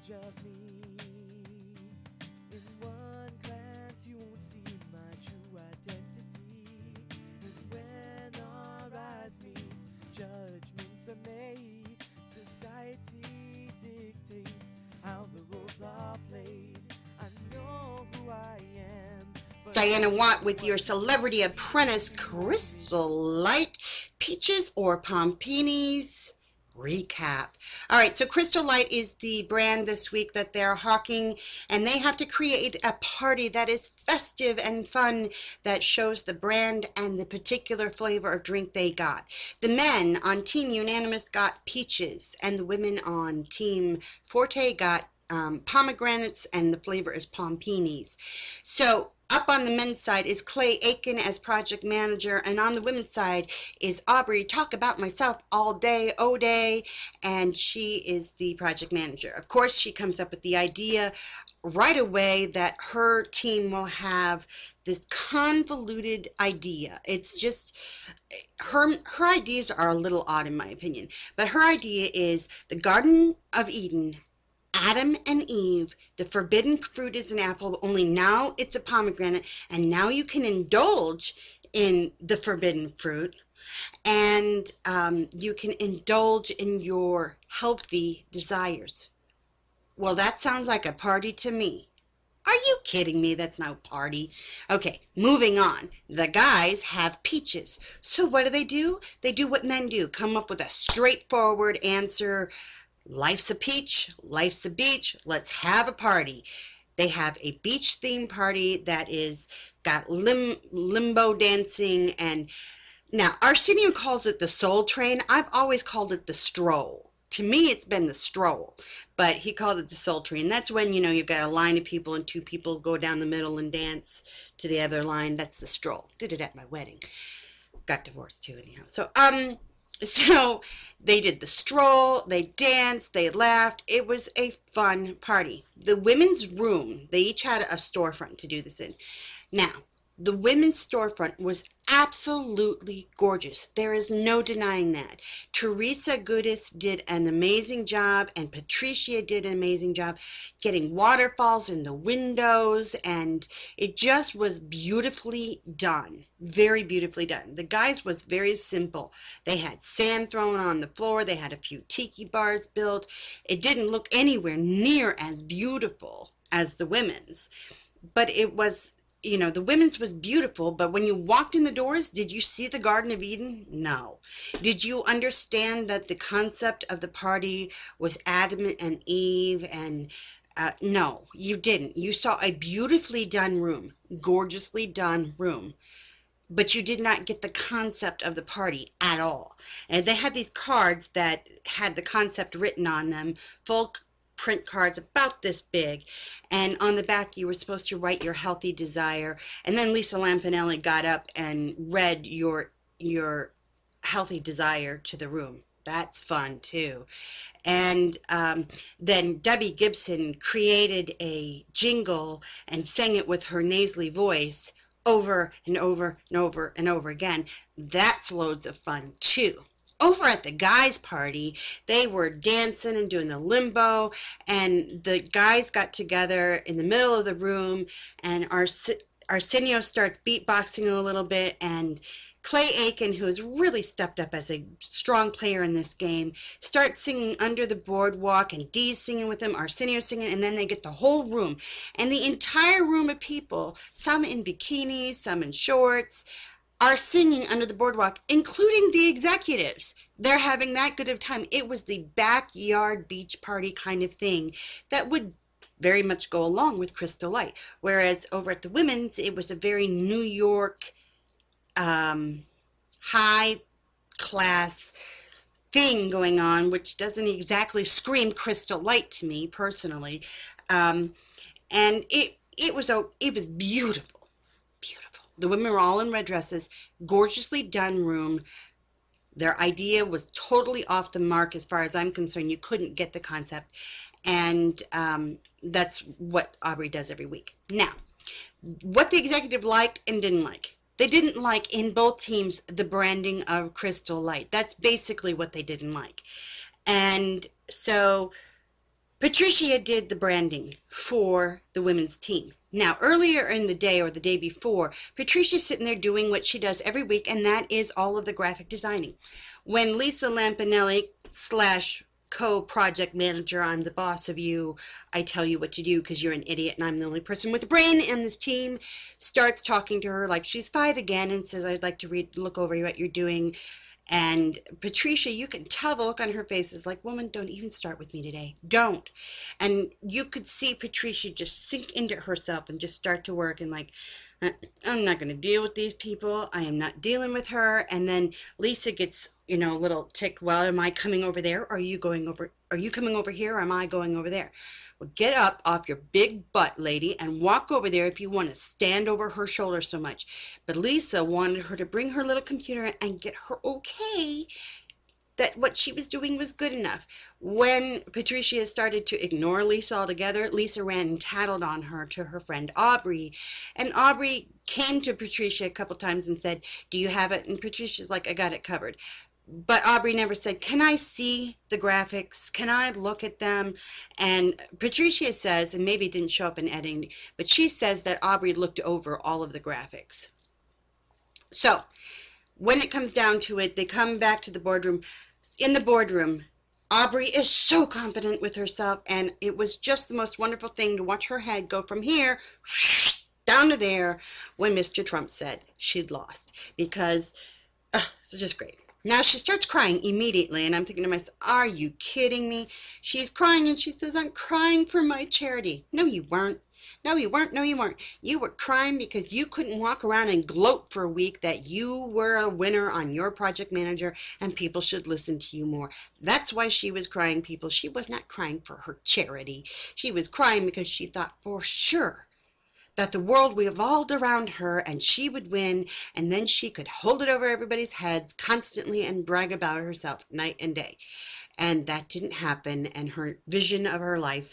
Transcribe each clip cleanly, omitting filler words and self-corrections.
image of me. In one glance you won't see my true identity. And when our eyes meet, judgments are made. Society dictates how the roles are played. I know who I am. Diana Watt with your Celebrity Apprentice Crystal Light, Peaches or Pompinis recap. Alright, so Crystal Light is the brand this week that they're hawking, and they have to create a party that is festive and fun that shows the brand and the particular flavor of drink they got. The men on Team Unanimous got peaches, and the women on Team Forte got pomegranates, and the flavor is pompinis. So up on the men's side is Clay Aiken as project manager, and on the women's side is Aubrey, talk about myself all day, and she is the project manager. Of course, she comes up with the idea right away that her team will have this convoluted idea. It's just, her ideas are a little odd in my opinion, but her idea is the Garden of Eden, Adam and Eve, the forbidden fruit is an apple, only now it's a pomegranate, and now you can indulge in the forbidden fruit, and you can indulge in your healthy desires. Well, that sounds like a party to me. Are you kidding me? That's no party. Okay, moving on. The guys have peaches. So what do? They do what men do. Come up with a straightforward answer. Life's a peach, life's a beach, let's have a party. They have a beach theme party that is got limbo dancing, and now Arsenio calls it the soul train. I've always called it the stroll. To me it's been the stroll, but he called it the soul train. That's when, you know, you've got a line of people and two people go down the middle and dance to the other line. That's the stroll. Did it at my wedding. Got divorced too anyhow. So they did the stroll, they danced, they laughed. It was a fun party. The women's room, they each had a storefront to do this in. Now, the women's storefront was absolutely gorgeous. There is no denying that. Teresa Goodis did an amazing job, and Patricia did an amazing job getting waterfalls in the windows, and it just was beautifully done. Very beautifully done. The guys was very simple. They had sand thrown on the floor. They had a few tiki bars built. It didn't look anywhere near as beautiful as the women's, but it was, you know, the women's was beautiful, but when you walked in the doors, did you see the Garden of Eden? No. Did you understand that the concept of the party was Adam and Eve? And no, you didn't. You saw a beautifully done room, gorgeously done room, but you did not get the concept of the party at all. And they had these cards that had the concept written on them, full print cards about this big, and on the back you were supposed to write your healthy desire, and then Lisa Lampanelli got up and read your healthy desire to the room. That's fun too. And then Debbie Gibson created a jingle and sang it with her nasally voice over and over and over and over again. That's loads of fun too. Over at the guys' party, they were dancing and doing the limbo, and the guys got together in the middle of the room, and Arsenio starts beatboxing a little bit, and Clay Aiken, who has really stepped up as a strong player in this game, starts singing Under the Boardwalk, and Dee's singing with him, Arsenio singing, and then they get the whole room. And the entire room of people, some in bikinis, some in shorts, are singing Under the Boardwalk, including the executives. They're having that good of time. It was the backyard beach party kind of thing that would very much go along with Crystal Light. Whereas over at the women's, it was a very New York high-class thing going on, which doesn't exactly scream Crystal Light to me, personally. And it was beautiful. The women were all in red dresses, gorgeously done room. Their idea was totally off the mark as far as I'm concerned. You couldn't get the concept. And that's what Aubrey does every week. Now, what the executive liked and didn't like. They didn't like, in both teams, the branding of Crystal Light. That's basically what they didn't like. And so Patricia did the branding for the women's team. Now, earlier in the day or the day before, Patricia's sitting there doing what she does every week, and that is all of the graphic designing. When Lisa Lampanelli / co-project manager, I'm the boss of you, I tell you what to do because you're an idiot and I'm the only person with a brain in this team, starts talking to her like she's 5 again and says, I'd like to look over what you're doing. And Patricia, you can tell the look on her face is like, woman, don't even start with me today. Don't. And you could see Patricia just sink into herself and just start to work and like, I'm not going to deal with these people. I am not dealing with her. And then Lisa gets, a little tick. Well, am I coming over there? Are you coming over here? Or am I going over there? Well, get up off your big butt, lady, and walk over there if you want to stand over her shoulder so much. But Lisa wanted her to bring her little computer and get her okay that what she was doing was good enough. When Patricia started to ignore Lisa altogether, Lisa ran and tattled on her to her friend Aubrey. And Aubrey came to Patricia a couple times and said, do you have it? And Patricia's like, I got it covered. But Aubrey never said, can I see the graphics? Can I look at them? And Patricia says, and maybe it didn't show up in editing, but she says that Aubrey looked over all of the graphics. So, when it comes down to it, they come back to the boardroom. In the boardroom, Aubrey is so confident with herself, and it was just the most wonderful thing to watch her head go from here down to there when Mr. Trump said she'd lost, because it's just great. Now she starts crying immediately, and I'm thinking to myself, are you kidding me? She's crying, and she says, I'm crying for my charity. No, you weren't. No, you weren't. No, you weren't. You were crying because you couldn't walk around and gloat for a week that you were a winner on your project manager and people should listen to you more. That's why she was crying, people. She was not crying for her charity. She was crying because she thought for sure that the world revolved around her and she would win, and then she could hold it over everybody's heads constantly and brag about herself night and day. And that didn't happen, and her vision of her life,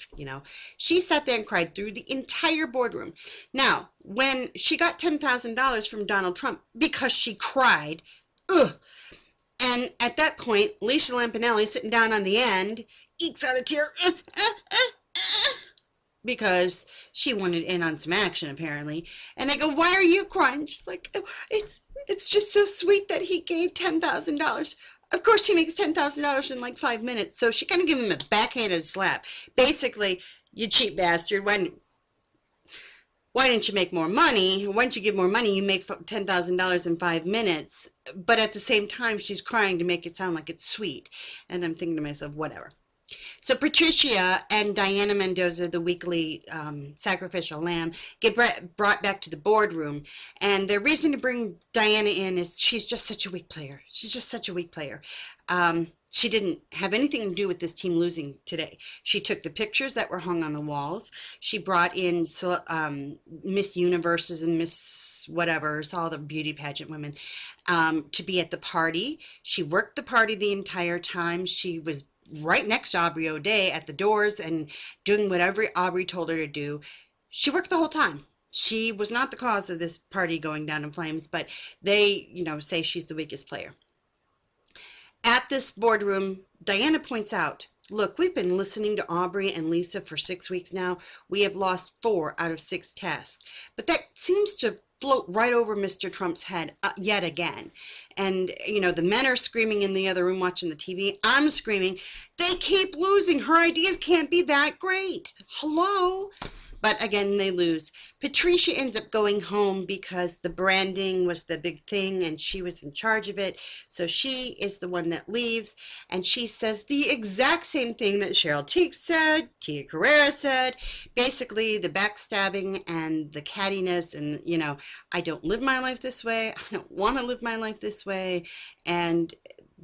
she sat there and cried through the entire boardroom. Now, when she got $10,000 from Donald Trump because she cried, and at that point, Lisa Lampanelli, sitting down on the end, ekes out a tear, because she wanted in on some action, apparently. And they go, why are you crying? She's like, oh, it's just so sweet that he gave $10,000. Of course, he makes $10,000 in like 5 minutes, so she kind of gave him a backhanded slap. Basically, you cheap bastard, why didn't you make more money? Why don't you give more money? You make $10,000 in 5 minutes. But at the same time, she's crying to make it sound like it's sweet. And I'm thinking to myself, whatever. So Patricia and Diana Mendoza, the weekly sacrificial lamb, get brought back to the boardroom. And the reason to bring Diana in is she's just such a weak player. She's just such a weak player. She didn't have anything to do with this team losing today. She took the pictures that were hung on the walls. She brought in Miss Universes and Miss whatevers, all the beauty pageant women, to be at the party. She worked the party the entire time. She was right next to Aubrey O'Day at the doors and doing whatever Aubrey told her to do. She worked the whole time. She was not the cause of this party going down in flames, but they, say she's the weakest player. At this boardroom, Diana points out, look, we've been listening to Aubrey and Lisa for 6 weeks now. We have lost 4 out of 6 tasks. But that seems to float right over Mr. Trump's head yet again. And, the men are screaming in the other room watching the TV. I'm screaming, they keep losing. Her ideas can't be that great. Hello? But again, they lose. Patricia ends up going home because the branding was the big thing and she was in charge of it. So she is the one that leaves, and she says the exact same thing that Cheryl Teague said, Tia Carrera said, basically the backstabbing and the cattiness and, I don't live my life this way. I don't want to live my life this way. And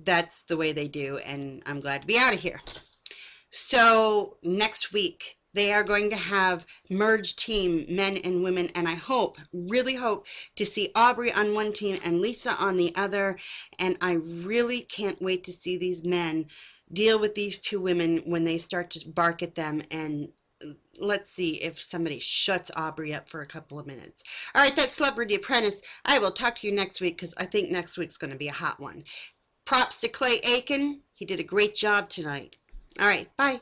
that's the way they do, and I'm glad to be out of here. So next week, they are going to have merged team, men and women, and I hope, really hope, to see Aubrey on one team and Lisa on the other, and I really can't wait to see these men deal with these 2 women when they start to bark at them, and let's see if somebody shuts Aubrey up for a couple of minutes. All right, that's Celebrity Apprentice. I will talk to you next week because I think next week's going to be a hot one. Props to Clay Aiken. He did a great job tonight. All right, bye.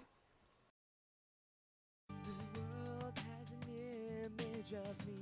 image of me